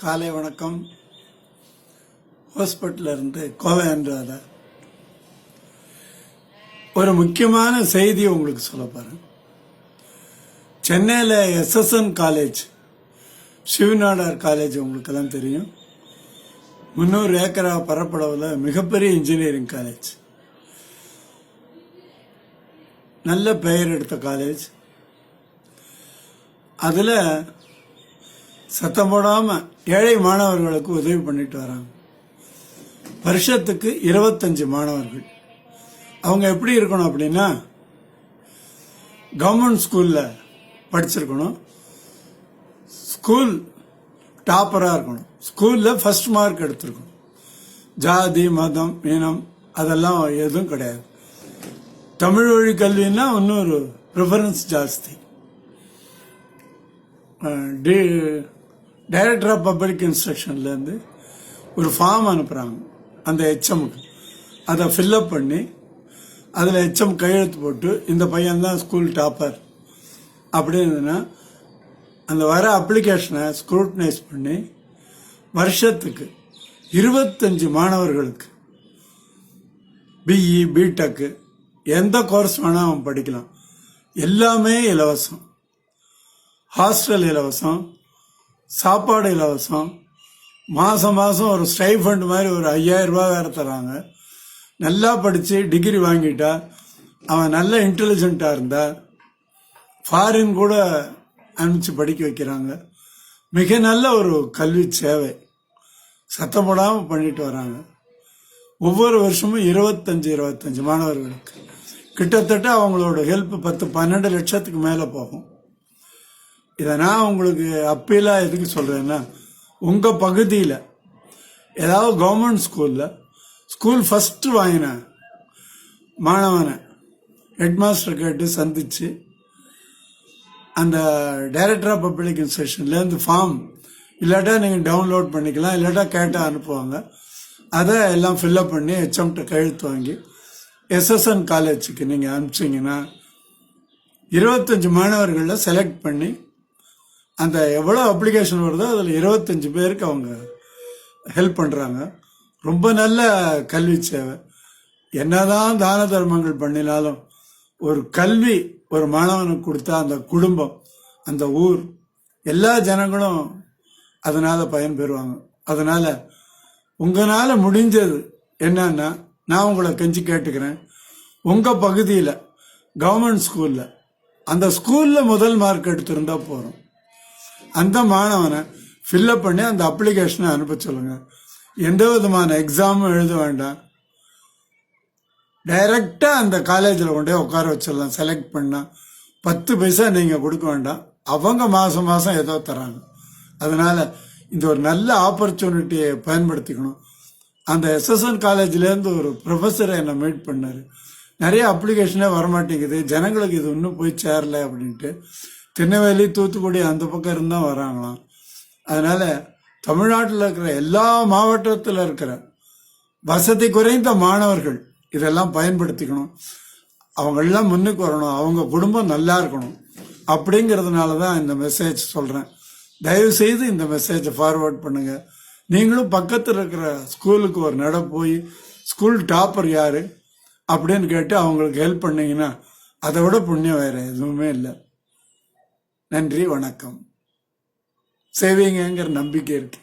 காலை வணக்கம். ஹாஸ்பிட்டல்ல இருந்து கோவைன்றால ஒரு முக்கியமான செய்தி உங்களுக்கு சொல்ல போறேன். சென்னையில் SSN காலேஜ், சிவநாடார் காலேஜ் உங்களுக்கு எல்லாம் தெரியும். 300 ஏக்கரா பரப்பளவில் மிகப்பெரிய இன்ஜினியரிங் காலேஜ், நல்ல பெயர் எடுத்த காலேஜ். அதில் சத்தம் போடாம ஏழை மாணவர்களுக்கு உதவி பண்ணிட்டு வராங்க. வருஷத்துக்கு 25 மாணவர்கள். அவங்க எப்படி இருக்கணும் அப்படின்னா, கவர்மெண்ட் ஸ்கூல்ல படிச்சிருக்கணும், ஸ்கூல் டாப்பரா இருக்கணும், ஸ்கூல்ல ஃபர்ஸ்ட் மார்க் எடுத்திருக்கணும். ஜாதி மதம் இனம் அதெல்லாம் எதுவும் கிடையாது. தமிழ் வழி கல்வின்னா இன்னொரு ப்ரிஃபரன்ஸ் ஜாஸ்தி. டைரக்டர் ஆஃப் பப்ளிக் இன்ஸ்ட்ரக்ஷன்லேருந்து ஒரு ஃபார்ம் அனுப்புகிறாங்க அந்த HMக்கு. அதை ஃபில்அப் பண்ணி அதில் HM கையெழுத்து போட்டு இந்த பையன்தான் ஸ்கூல் டாப்பர் அப்படின்னா அந்த வர அப்ளிகேஷனை ஸ்க்ரூட்டனைஸ் பண்ணி வருஷத்துக்கு 25 மாணவர்களுக்கு BE BTech எந்த கோர்ஸ் வேணால் அவன் படிக்கலாம். எல்லாமே இலவசம். ஹாஸ்டல் இலவசம், சாப்பாடு இலவசம், மாதம் மாதம் ஒரு ஸ்டைஃபண்ட் மாதிரி ஒரு 5000 ரூபாய் வேறு தராங்க. நல்லா படித்து டிகிரி வாங்கிட்டா, அவன் நல்ல இன்டெலிஜென்ட்டாக இருந்தா ஃபாரின் கூட அனுப்பிச்சு படிக்க வைக்கிறாங்க. மிக நல்ல ஒரு கல்வி சேவை சத்தம் போடாமல் பண்ணிட்டு வராங்க. ஒவ்வொரு வருஷமும் 25 மாணவர்களுக்கு கிட்டத்தட்ட அவங்களோட ஹெல்ப் 10-12 லட்சத்துக்கு மேலே போகும். இதை நான் உங்களுக்கு அப்பீலாக எதுக்கு சொல்கிறேன்னா, உங்கள் பகுதியில் ஏதாவது கவர்மெண்ட் ஸ்கூல் ஃபஸ்ட்டு வாங்கின மாணவனை ஹெட்மாஸ்டர் கேட்டு சந்தித்து அந்த டைரக்டர் ஆஃப் பப்ளிக் இன்ஸ்ட்ரக்ஷன்லேருந்து ஃபார்ம் இல்லாட்டா நீங்கள் டவுன்லோட் பண்ணிக்கலாம், இல்லாட்டா கேட்டால் அனுப்புவாங்க. அதை எல்லாம் ஃபில்அப் பண்ணி HMட்ட கையெழுத்து வாங்கி SSN காலேஜுக்கு நீங்கள் அனுப்பிச்சிங்கன்னா 25 மாணவர்களில் செலக்ட் பண்ணி அந்த எவ்வளோ அப்ளிகேஷன் வருதோ அதில் 25 பேருக்கு அவங்க ஹெல்ப் பண்ணுறாங்க. ரொம்ப நல்ல கல்வி சேவை. என்னதான் தான தர்மங்கள் பண்ணினாலும் ஒரு கல்வி ஒரு மாணவனுக்கு கொடுத்தா அந்த குடும்பம், அந்த ஊர், எல்லா ஜனங்களும் அதனால் பயன்பெறுவாங்க. அதனால் உங்களால் முடிஞ்சது என்னன்னா, நான் உங்களை கெஞ்சி கேட்டுக்கிறேன், உங்கள் பகுதியில் கவர்மெண்ட் ஸ்கூலில் அந்த ஸ்கூலில் முதல் மார்க் எடுத்திருந்தா போகிறோம். அந்த மாணவனை ஃபில்அப் பண்ணி அந்த அப்ளிகேஷனை அனுப்ப சொல்லுங்க. எந்த விதமான எக்ஸாமும் எழுத வேண்டாம். டைரக்டாக அந்த காலேஜில் கொண்டே உட்கார வச்சிடலாம். செலக்ட் பண்ணால் 10 பைசா நீங்கள் கொடுக்க வேண்டாம். அவங்க மாதம் மாதம் ஏதோ தராங்க. அதனால் இந்த ஒரு நல்ல ஆப்பர்ச்சுனிட்டியை பயன்படுத்திக்கணும். அந்த SSN காலேஜ்லேருந்து ஒரு ப்ரொஃபஸரை என்னை மீட் பண்ணார். நிறைய அப்ளிகேஷனே வரமாட்டேங்குது, ஜனங்களுக்கு இது இன்னும் போய் சேரல அப்படின்ட்டு. திருநெல்வேலி தூத்துக்குடி அந்த பக்கம் இருந்தால் வராங்களாம். அதனால் தமிழ்நாட்டில் இருக்கிற எல்லா மாவட்டத்தில் இருக்கிற வசதி குறைந்த மாணவர்கள் இதெல்லாம் பயன்படுத்திக்கணும். அவங்களெல்லாம் முன்னுக்கு வரணும், அவங்க குடும்பம் நல்லா இருக்கணும். அப்படிங்கிறதுனால தான் இந்த மெசேஜ் சொல்கிறேன். தயவு செய்து இந்த மெசேஜை ஃபார்வர்ட் பண்ணுங்கள். நீங்களும் பக்கத்தில் இருக்கிற ஸ்கூலுக்கு ஒரு நட போய் ஸ்கூல் டாப்பர் யார் அப்படின்னு கேட்டு அவங்களுக்கு ஹெல்ப் பண்ணீங்கன்னா அதை விட புண்ணியம் வேறு எதுவுமே இல்லை. நன்றி, வணக்கம். செய்வீங்கிற நம்பிக்கை இருக்கு.